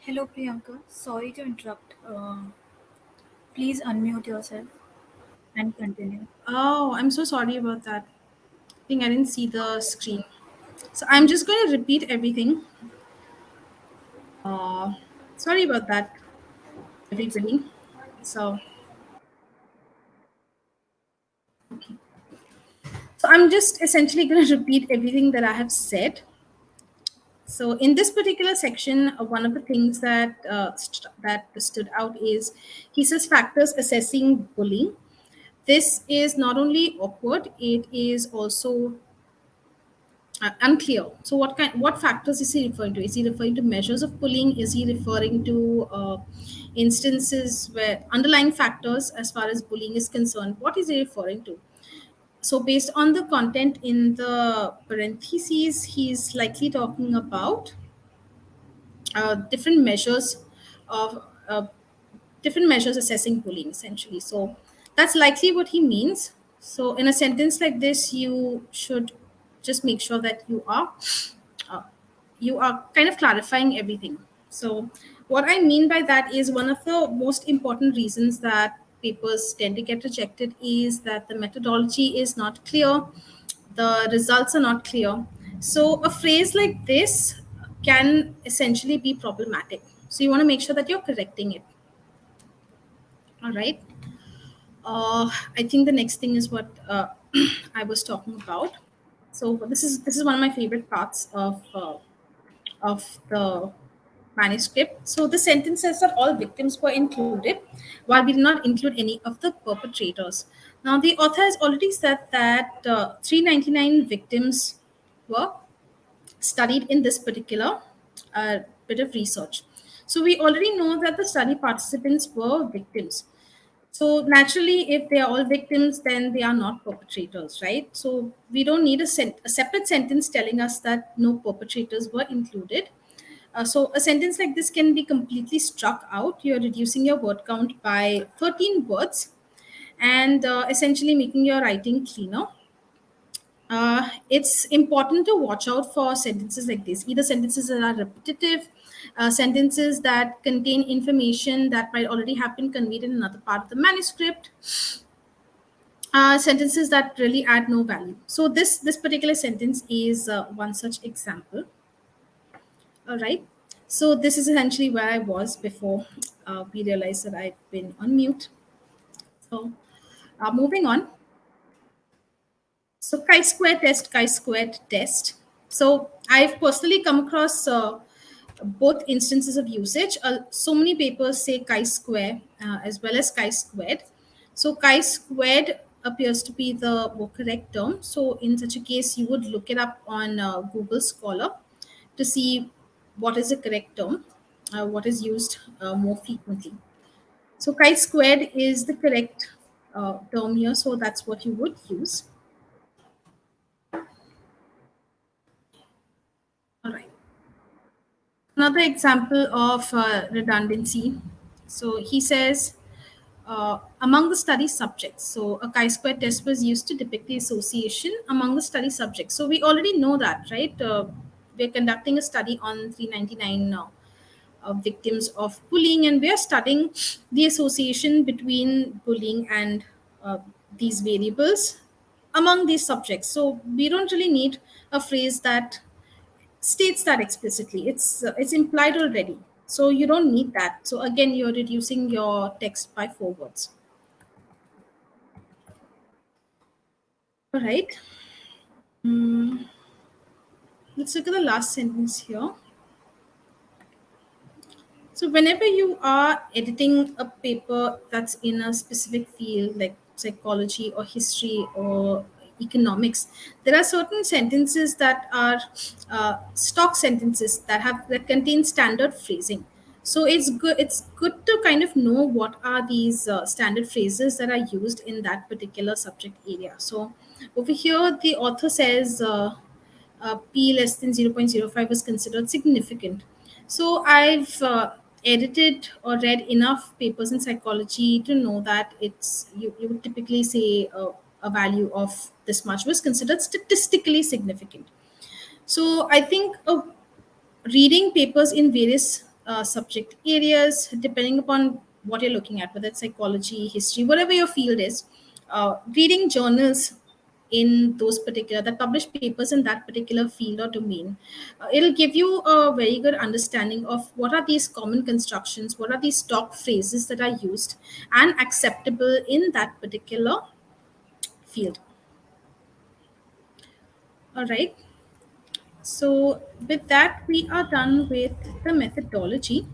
Hello Priyanka, sorry to interrupt. Please unmute yourself and continue.
Oh, I'm so sorry about that. I think I didn't see the screen. So I'm just going to repeat everything. Uh, Sorry about that,
It's
everybody. So, so I'm just essentially going to repeat everything that I have said. So in this particular section, one of the things that stood out is he says factors assessing bullying. This is not only awkward; it is also unclear. So what factors is he referring to? Is he referring to measures of bullying? Is he referring to instances where underlying factors as far as bullying is concerned? What is he referring to? So based on the content in the parentheses, he's likely talking about different measures of different measures assessing bullying essentially. So that's likely what he means. So in a sentence like this, you should just make sure that uh, you are kind of clarifying everything. So what I mean by that is one of the most important reasons that papers tend to get rejected is that the methodology is not clear, the results are not clear. So a phrase like this can essentially be problematic. So you want to make sure that you're correcting it. All right. I think the next thing is what I was talking about. So this is one of my favorite parts of the manuscript. So the sentence says that all victims were included, while we did not include any of the perpetrators. Now the author has already said that 399 victims were studied in this particular bit of research. So we already know that the study participants were victims. So naturally, if they are all victims, then they are not perpetrators, right? So we don't need a separate sentence telling us that no perpetrators were included. So a sentence like this can be completely struck out. You're reducing your word count by 13 words and essentially making your writing cleaner. It's important to watch out for sentences like this, either sentences that are repetitive, sentences that contain information that might already have been conveyed in another part of the manuscript, sentences that really add no value. So this particular sentence is one such example. All right. So this is essentially where I was before we realized that I've been on mute. So moving on. So chi-square test. So I've personally come across both instances of usage. So many papers say chi-square as well as chi-squared. So chi-squared appears to be the more correct term. So in such a case, you would look it up on Google Scholar to see what is the correct term, what is used more frequently. So chi-squared is the correct term here. So that's what you would use. All right. Another example of redundancy. So he says, among the study subjects. So a chi-square test was used to depict the association among the study subjects. So we already know that, right? We're conducting a study on 399 now. Victims of bullying, and we are studying the association between bullying and uh, these variables among these subjects. So we don't really need a phrase that states that explicitly. It's implied already, so you don't need that. So again, you're reducing your text by 4 words. All right. Let's look at the last sentence here. So whenever you are editing a paper that's in a specific field like psychology or history or economics, there are certain sentences that are stock sentences that contain standard phrasing. So it's good to kind of know what are these standard phrases that are used in that particular subject area. So over here, the author says. P less than 0.05 is considered significant. So I've edited or read enough papers in psychology to know that you would typically say a value of this much was considered statistically significant. So I think reading papers in various subject areas, depending upon what you're looking at, whether it's psychology, history, whatever your field is. Reading journals in those particular that publish papers in that particular field or domain, it'll give you a very good understanding of what are these common constructions, what are these stock phrases that are used and acceptable in that particular field. All right. So with that, we are done with the methodology.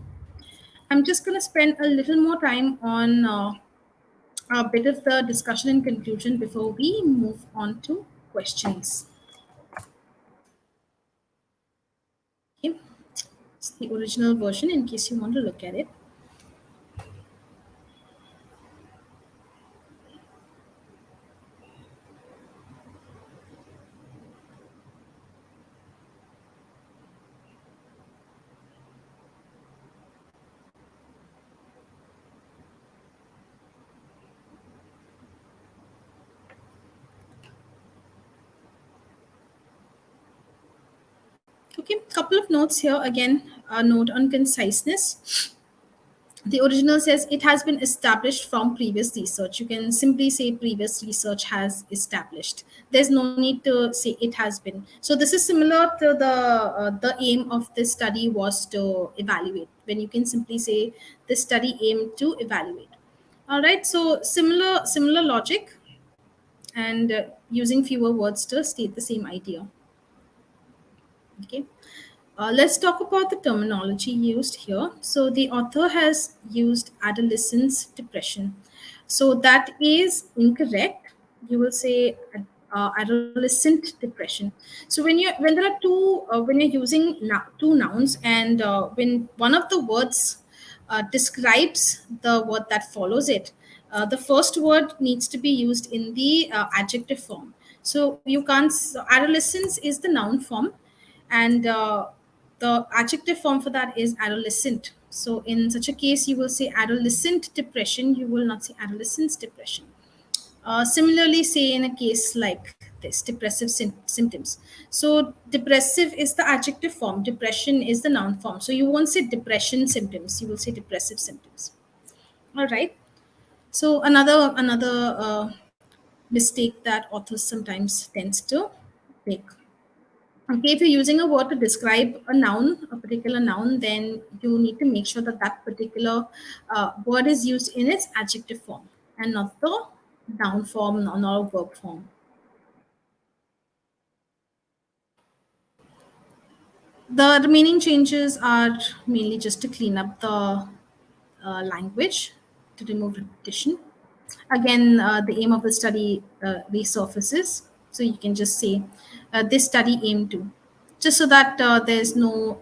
I'm just going to spend a little more time on a bit of the discussion and conclusion before we move on to questions. Okay. It's the original version in case you want to look at it. Okay, couple of notes here again. A note on conciseness. The original says it has been established from previous research. You can simply say previous research has established. There's no need to say it has been. So this is similar to the aim of this study was to evaluate. When you can simply say this study aimed to evaluate. All right. So similar logic and using fewer words to state the same idea. Okay. Let's talk about the terminology used here. So the author has used adolescence depression. So that is incorrect. You will say adolescent depression. So when there are when you're using two nouns and when one of the words describes the word that follows it, the first word needs to be used in the adjective form. So you can't. So adolescence is the noun form, and the adjective form for that is adolescent. So in such a case, you will say adolescent depression. You will not say adolescent's depression. Similarly, say in a case like this, depressive symptoms. So depressive is the adjective form. Depression is the noun form. So you won't say depression symptoms. You will say depressive symptoms. All right. So another mistake that authors sometimes tends to make. Okay, if you're using a word to describe a noun, a particular noun, then you need to make sure that that particular word is used in its adjective form and not the noun form, not a verb form. The remaining changes are mainly just to clean up the language, to remove repetition. Again, the aim of the study resurfaces. So you can just say this study aimed to, just so that there's no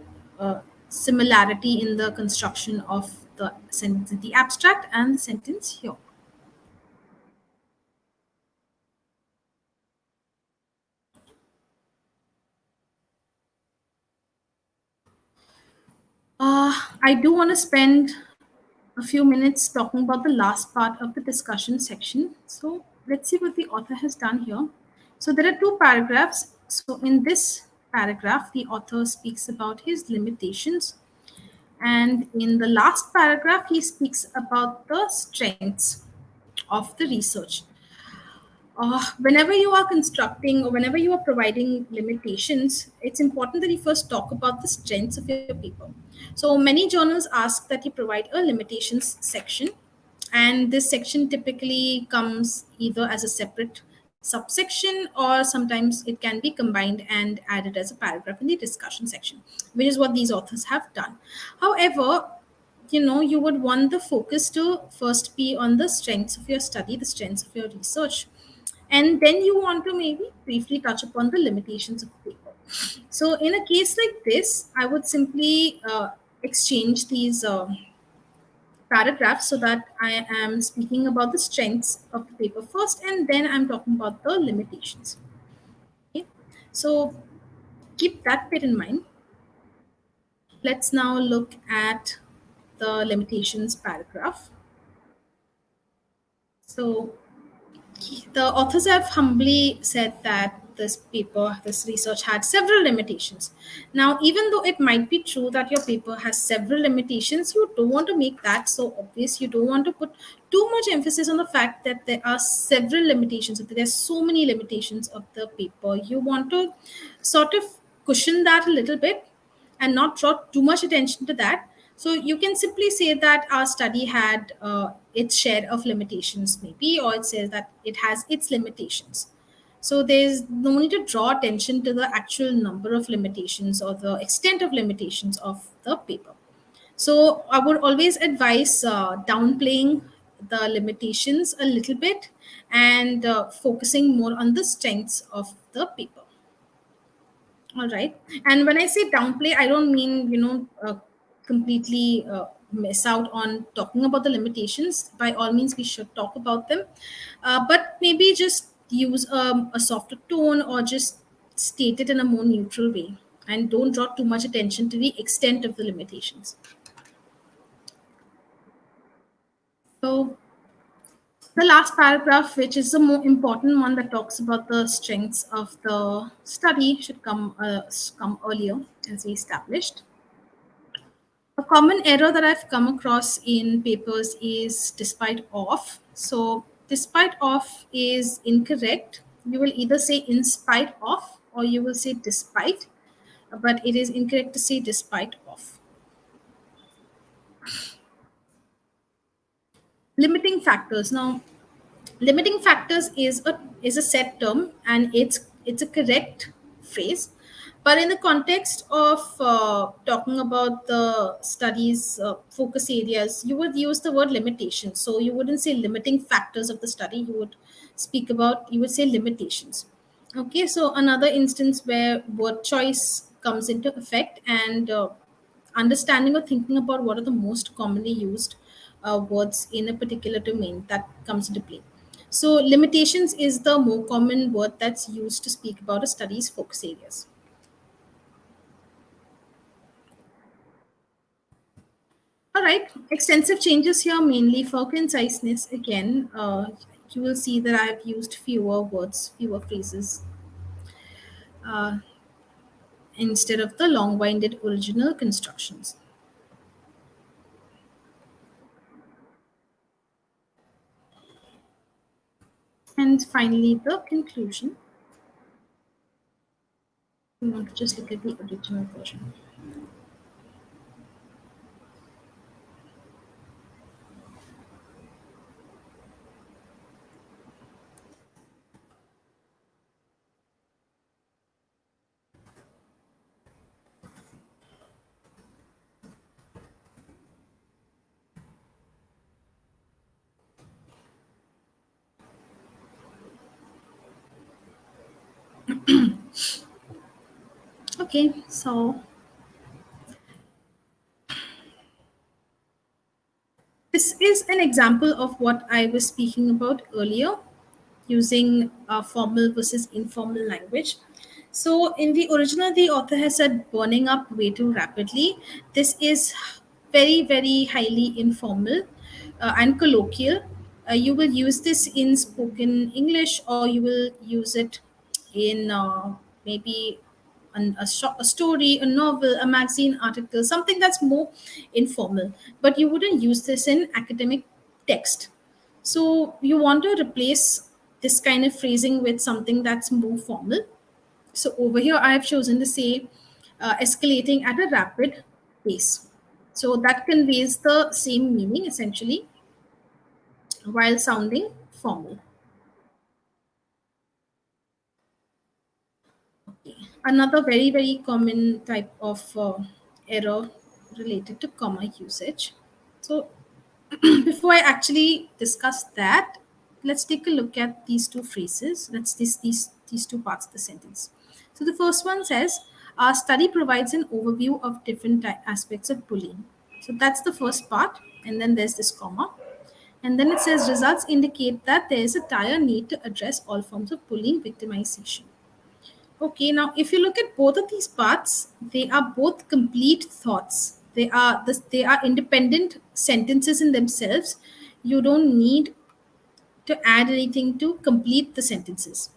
similarity in the construction of the sentence in the abstract and the sentence here. I do want to spend a few minutes talking about the last part of the discussion section. So let's see what the author has done here. So there are two paragraphs. So in this paragraph, the author speaks about his limitations. And in the last paragraph, he speaks about the strengths of the research. Whenever you are constructing or whenever you are providing limitations, it's important that you first talk about the strengths of your paper. So many journals ask that you provide a limitations section, and this section typically comes either as a separate subsection or sometimes it can be combined and added as a paragraph in the discussion section, which is what these authors have done. However, you would want the focus to first be on the strengths of your study, the strengths of your research, and then you want to maybe briefly touch upon the limitations of the paper. So in a case like this, I would simply exchange these paragraphs so that I am speaking about the strengths of the paper first and then I'm talking about the limitations. Okay? So keep that bit in mind. Let's now look at the limitations paragraph. So the authors have humbly said that this paper, this research had several limitations. Now, even though it might be true that your paper has several limitations, you don't want to make that so obvious. You don't want to put too much emphasis on the fact that there are several limitations, that there's so many limitations of the paper. You want to sort of cushion that a little bit and not draw too much attention to that. So you can simply say that our study had its share of limitations, maybe, or it says that it has its limitations. So there's no need to draw attention to the actual number of limitations or the extent of limitations of the paper. So I would always advise downplaying the limitations a little bit and focusing more on the strengths of the paper. All right. And when I say downplay, I don't mean, completely miss out on talking about the limitations. By all means, we should talk about them. But maybe just use a softer tone or just state it in a more neutral way and don't draw too much attention to the extent of the limitations. So, the last paragraph, which is the more important one that talks about the strengths of the study, should come earlier, as we established. A common error that I've come across in papers is despite of. So, despite of is incorrect. You will either say in spite of or you will say despite, but it is incorrect to say despite of. Limiting factors. Now, limiting factors is a set term and it's a correct phrase, but in the context of talking about the studies focus areas, you would use the word limitation. So you wouldn't say limiting factors of the study, you would say limitations. Okay, so another instance where word choice comes into effect, and understanding or thinking about what are the most commonly used words in a particular domain, that comes into play. So, limitations is the more common word that's used to speak about a study's focus areas. All right, extensive changes here mainly for conciseness. Again, you will see that I have used fewer words, fewer phrases uh, instead of the long winded original constructions. And finally, the conclusion. We want to just look at the original version. Okay, so this is an example of what I was speaking about earlier, using formal versus informal language. So, in the original, the author has said burning up way too rapidly. This is very, very highly informal and colloquial. You will use this in spoken English, or you will use it in maybe a story, a novel, a magazine article, something that's more informal. But you wouldn't use this in academic text. So you want to replace this kind of phrasing with something that's more formal. So over here, I have chosen to say escalating at a rapid pace. So that conveys the same meaning essentially while sounding formal. Another very, very common type of error related to comma usage. So before I actually discuss that, let's take a look at these two phrases. Let's these two parts of the sentence. So the first one says, "Our study provides an overview of different aspects of bullying." So that's the first part, and then there's this comma, and then it says, "Results indicate that there is a dire need to address all forms of bullying victimization." Okay, now if you look at both of these parts, they are both complete thoughts. They are independent sentences in themselves. You don't need to add anything to complete the sentences.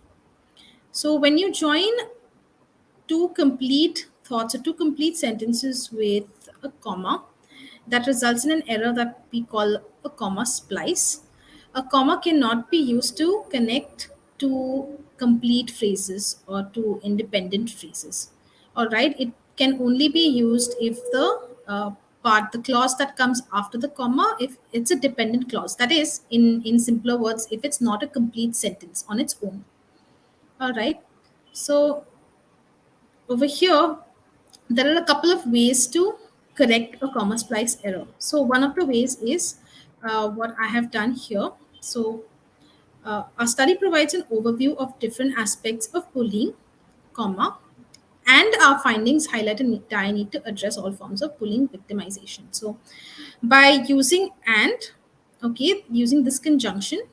So when you join two complete thoughts or two complete sentences with a comma, that results in an error that we call a comma splice. A comma cannot be used to connect two complete phrases or two independent phrases. All right, it can only be used if the clause that comes after the comma, if it's a dependent clause. That is, in simpler words, if it's not a complete sentence on its own. All right. So over here, there are a couple of ways to correct a comma splice error. So one of the ways is what I have done here. So our study provides an overview of different aspects of bullying, comma, and our findings highlight a need that I need to address all forms of bullying victimization. So by using and, okay, using this conjunction,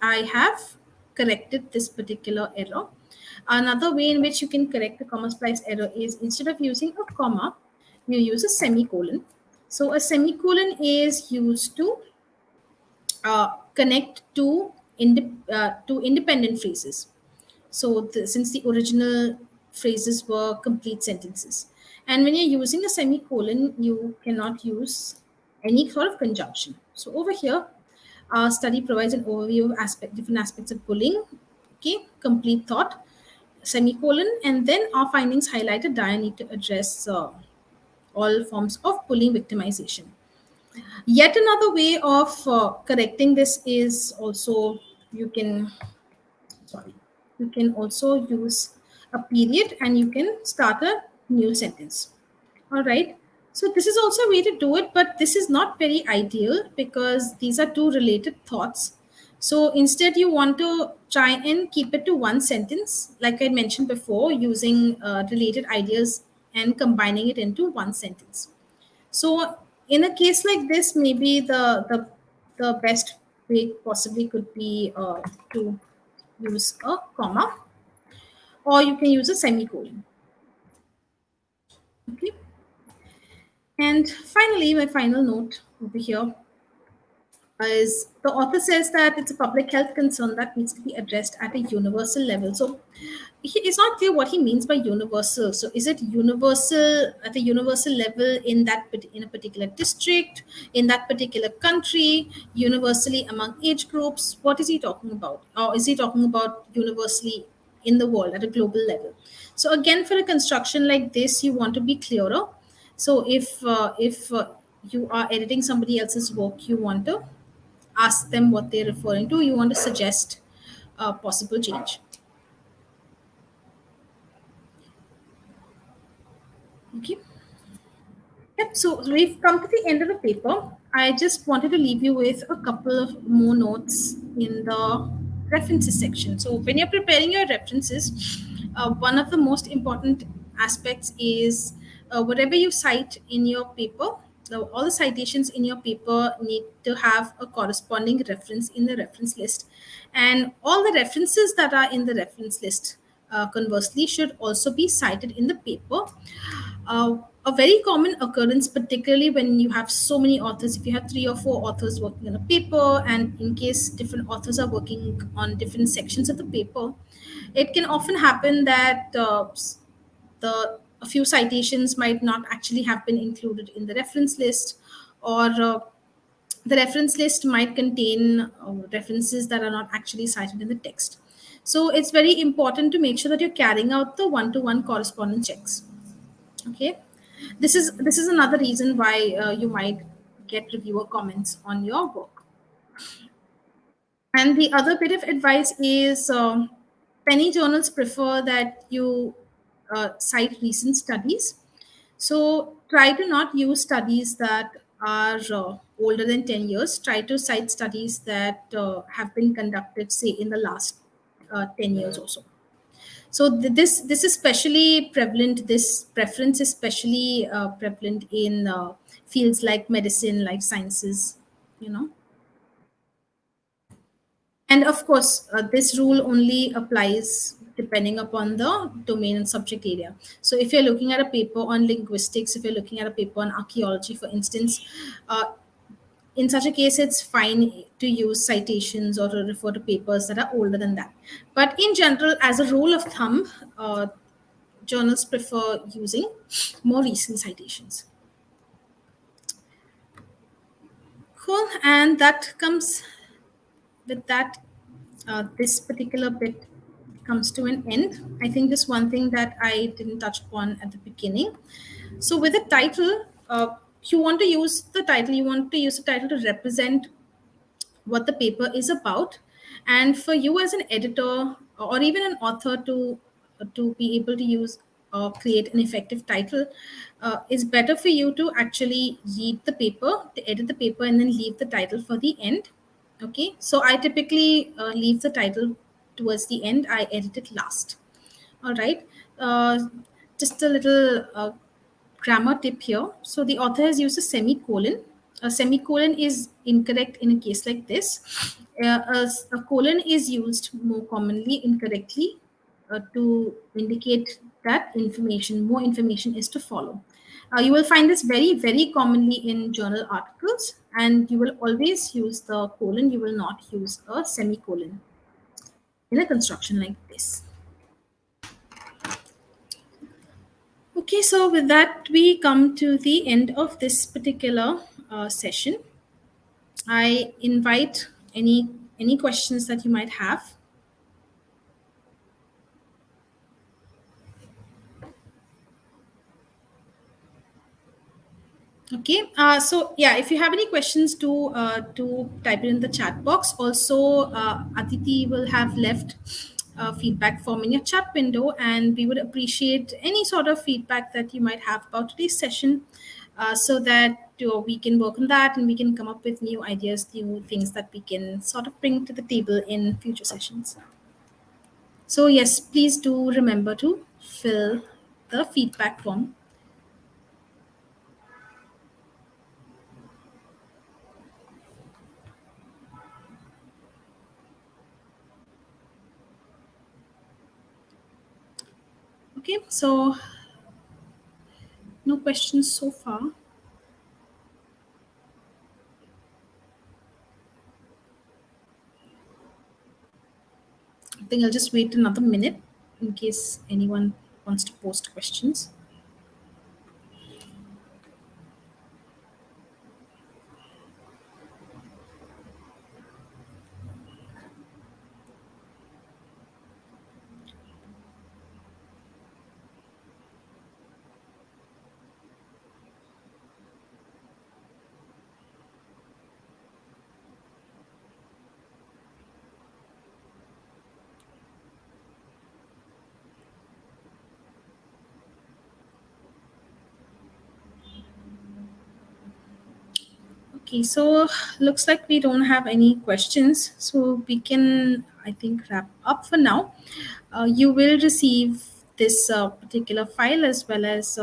I have corrected this particular error. Another way in which you can correct the comma splice error is instead of using a comma, you use a semicolon. So a semicolon is used to connect two independent phrases. So since the original phrases were complete sentences. And when you're using a semicolon, you cannot use any sort of conjunction. So over here, our study provides an overview of different aspects of bullying. Okay, complete thought, semicolon, and then our findings highlighted that I need to address all forms of bullying victimization. Yet another way of correcting this is also you can sorry you can also use a period and you can start a new sentence. All right. So this is also a way to do it, but this is not very ideal because these are two related thoughts. So instead, you want to try and keep it to one sentence, like I mentioned before, using related ideas and combining it into one sentence. So in a case like this, maybe the best way possibly could be to use a comma, or you can use a semicolon. Okay. And finally, my final note over here is the author says that it's a public health concern that needs to be addressed at a universal level. So it's not clear what he means by universal. So is it universal at a universal level in a particular district, in that particular country, universally among age groups? What is he talking about? Or is he talking about universally in the world at a global level? So again, for a construction like this, you want to be clearer. So if you are editing somebody else's work, you want to ask them what they're referring to. You want to suggest a possible change. Okay. Yep. So we've come to the end of the paper. I just wanted to leave you with a couple of more notes in the references section. So when you're preparing your references, one of the most important aspects is whatever you cite in your paper, all the citations in your paper need to have a corresponding reference in the reference list. And all the references that are in the reference list, conversely, should also be cited in the paper. A very common occurrence, particularly when you have so many authors, if you have three or four authors working on a paper, and in case different authors are working on different sections of the paper, it can often happen that the a few citations might not actually have been included in the reference list, or the reference list might contain references that are not actually cited in the text. So it's very important to make sure that you're carrying out the one-to-one correspondence checks. Okay, this is another reason why you might get reviewer comments on your work. And the other bit of advice is penny journals prefer that you cite recent studies. So try to not use studies that are older than 10 years. Try to cite studies that have been conducted, say, in the last 10 years or so. So this is especially prevalent. This preference is especially prevalent in fields like medicine, life sciences, you know. And of course, this rule only applies depending upon the domain and subject area. So if you're looking at a paper on linguistics, if you're looking at a paper on archaeology, for instance, uh, In such a case, it's fine to use citations or to refer to papers that are older than that. But in general, as a rule of thumb, journals prefer using more recent citations. Cool. And that comes with that, this particular bit comes to an end. I think just one thing that I didn't touch upon at the beginning. So with the title, you want to use the title, you want to use the title to represent what the paper is about, and for you as an editor or even an author to be able to use or create an effective title, is better for you to actually read the paper, to edit the paper, and then leave the title for the end. Okay, so I typically leave the title towards the end, I edit it last. All right. Just a little grammar tip here. So the author has used a semicolon. A semicolon is incorrect in a case like this. A colon is used more commonly incorrectly to indicate that more information is to follow. You will find this very, very commonly in journal articles, and you will always use the colon. You will not use a semicolon in a construction like this. Okay, so with that, we come to the end of this particular session. I invite any questions that you might have. Okay, so yeah, if you have any questions, to type it in the chat box. Also, Aditi will have left feedback form in your chat window, and we would appreciate any sort of feedback that you might have about today's session, so that we can work on that and we can come up with new ideas, new things that we can sort of bring to the table in future sessions. So yes, please do remember to fill the feedback form. Okay, so no questions so far. I think I'll just wait another minute in case anyone wants to post questions. Okay, so looks like we don't have any questions. So we can, I think, wrap up for now. You will receive this particular file as well as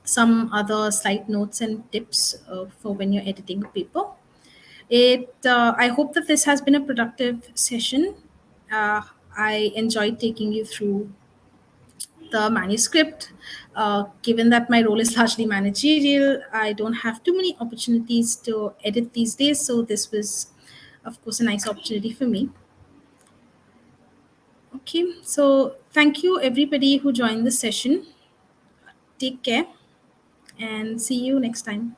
some other slide notes and tips for when you're editing a paper. I hope that this has been a productive session. Uh, I enjoyed taking you through the manuscript. Given that my role is largely managerial, I don't have too many opportunities to edit these days. So this was, of course, a nice opportunity for me. Okay, so thank you everybody who joined the session. Take care and see you next time.